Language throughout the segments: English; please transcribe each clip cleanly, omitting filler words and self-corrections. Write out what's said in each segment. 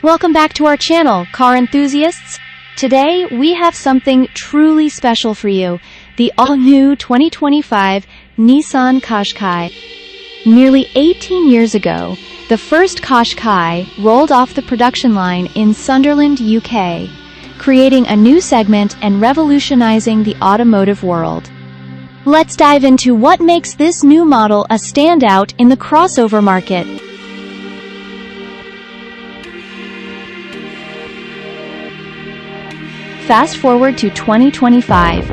Welcome back to our channel, car enthusiasts. Today, we have something truly special for you, the all-new 2025 Nissan Qashqai. Nearly 18 years ago, the first Qashqai rolled off the production line in Sunderland, UK, creating a new segment and revolutionizing the automotive world. Let's dive into what makes this new model a standout in the crossover market. Fast forward to 2025,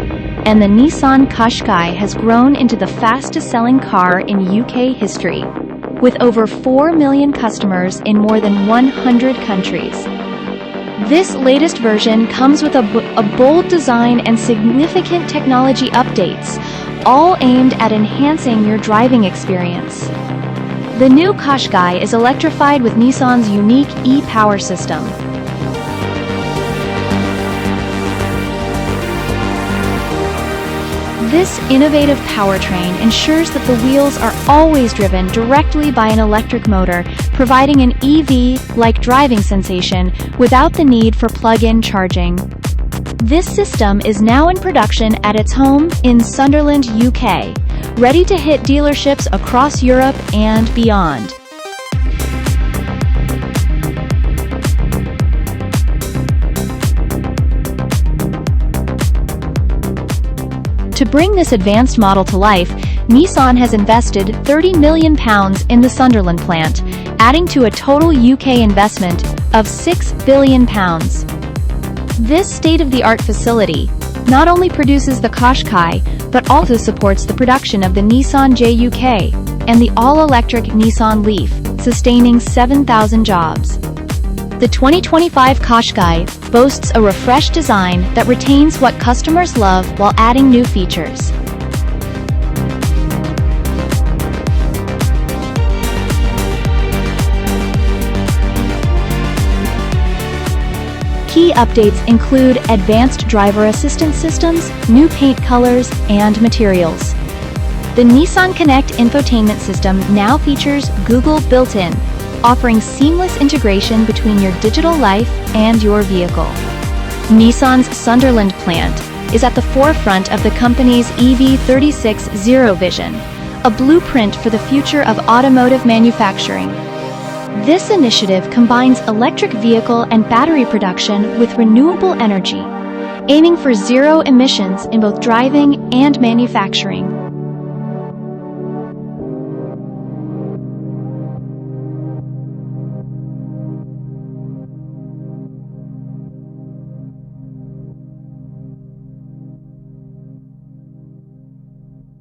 and the Nissan Qashqai has grown into the fastest-selling car in UK history, with over 4 million customers in more than 100 countries. This latest version comes with a bold design and significant technology updates, all aimed at enhancing your driving experience. The new Qashqai is electrified with Nissan's unique e-power system. This innovative powertrain ensures that the wheels are always driven directly by an electric motor, providing an EV-like driving sensation without the need for plug-in charging. This system is now in production at its home in Sunderland, UK, ready to hit dealerships across Europe and beyond. To bring this advanced model to life, Nissan has invested £30 million in the Sunderland plant, adding to a total UK investment of £6 billion. This state-of-the-art facility not only produces the Qashqai, but also supports the production of the Nissan JUK and the all-electric Nissan Leaf, sustaining 7,000 jobs. The 2025 Qashqai boasts a refreshed design that retains what customers love while adding new features. Key updates include advanced driver assistance systems, new paint colors, and materials. The Nissan Connect infotainment system now features Google built-in, offering seamless integration between your digital life and your vehicle. Nissan's Sunderland plant is at the forefront of the company's EV36 vision, a blueprint for the future of automotive manufacturing. This initiative combines electric vehicle and battery production with renewable energy, aiming for zero emissions in both driving and manufacturing.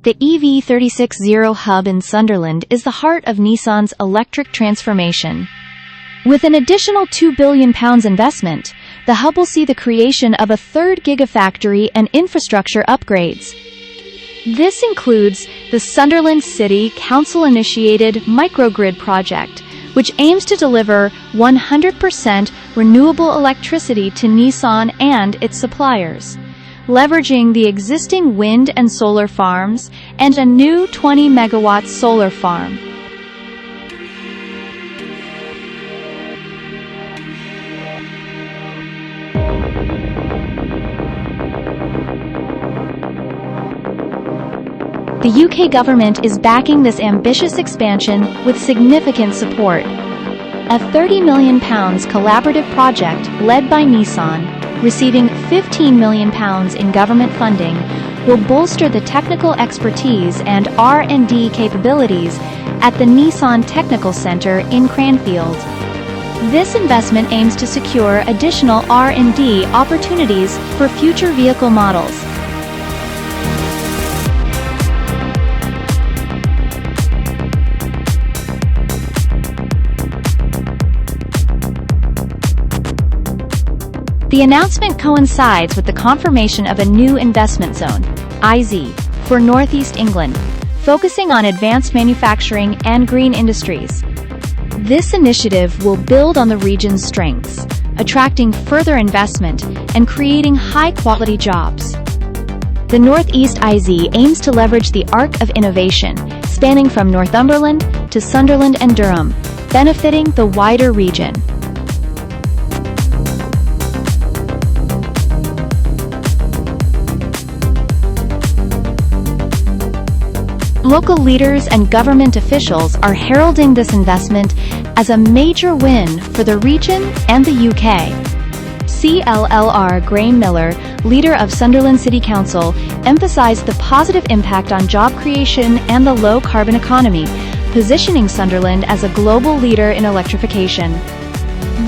The EV36 hub in Sunderland is the heart of Nissan's electric transformation. With an additional £2 billion investment, the hub will see the creation of a third gigafactory and infrastructure upgrades. This includes the Sunderland City Council-initiated microgrid project, which aims to deliver 100% renewable electricity to Nissan and its suppliers, leveraging the existing wind and solar farms and a new 20-megawatt solar farm. The UK government is backing this ambitious expansion with significant support. A £30 million collaborative project led by Nissan, receiving £15 million in government funding, will bolster the technical expertise and R&D capabilities at the Nissan Technical Center in Cranfield. This investment aims to secure additional R&D opportunities for future vehicle models. The announcement coincides with the confirmation of a new investment zone, IZ, for Northeast England, focusing on advanced manufacturing and green industries. This initiative will build on the region's strengths, attracting further investment and creating high-quality jobs. The Northeast IZ aims to leverage the arc of innovation, spanning from Northumberland to Sunderland and Durham, benefiting the wider region. Local leaders and government officials are heralding this investment as a major win for the region and the UK. CLLR Graham Miller, leader of Sunderland City Council, emphasized the positive impact on job creation and the low-carbon economy, positioning Sunderland as a global leader in electrification.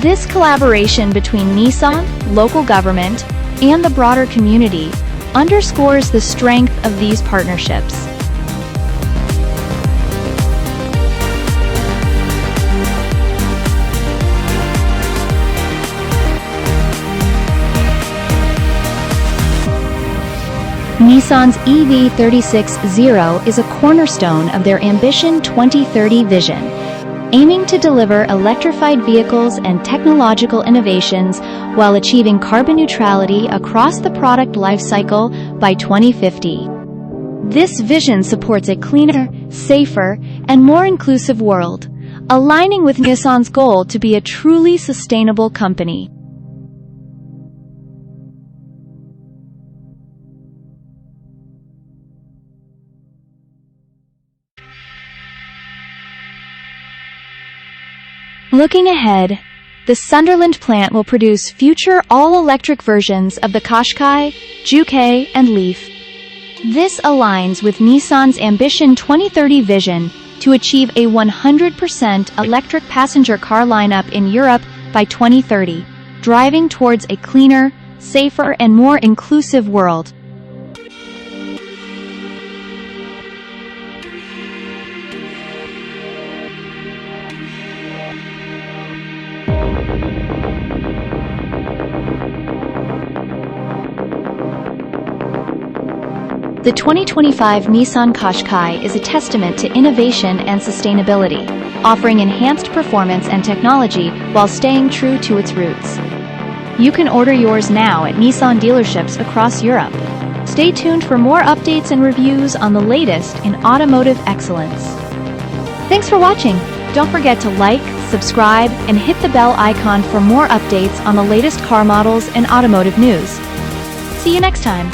This collaboration between Nissan, local government, and the broader community underscores the strength of these partnerships. Nissan's EV36 is a cornerstone of their Ambition 2030 vision, aiming to deliver electrified vehicles and technological innovations while achieving carbon neutrality across the product lifecycle by 2050. This vision supports a cleaner, safer, and more inclusive world, aligning with Nissan's goal to be a truly sustainable company. Looking ahead, the Sunderland plant will produce future all-electric versions of the Qashqai, Qashqai, and Leaf. This aligns with Nissan's Ambition 2030 vision to achieve a 100% electric passenger car lineup in Europe by 2030, driving towards a cleaner, safer, and more inclusive world. The 2025 Nissan Qashqai is a testament to innovation and sustainability, offering enhanced performance and technology while staying true to its roots. You can order yours now at Nissan dealerships across Europe. Stay tuned for more updates and reviews on the latest in automotive excellence. Thanks for watching. Don't forget to like, subscribe, and hit the bell icon for more updates on the latest car models and automotive news. See you next time.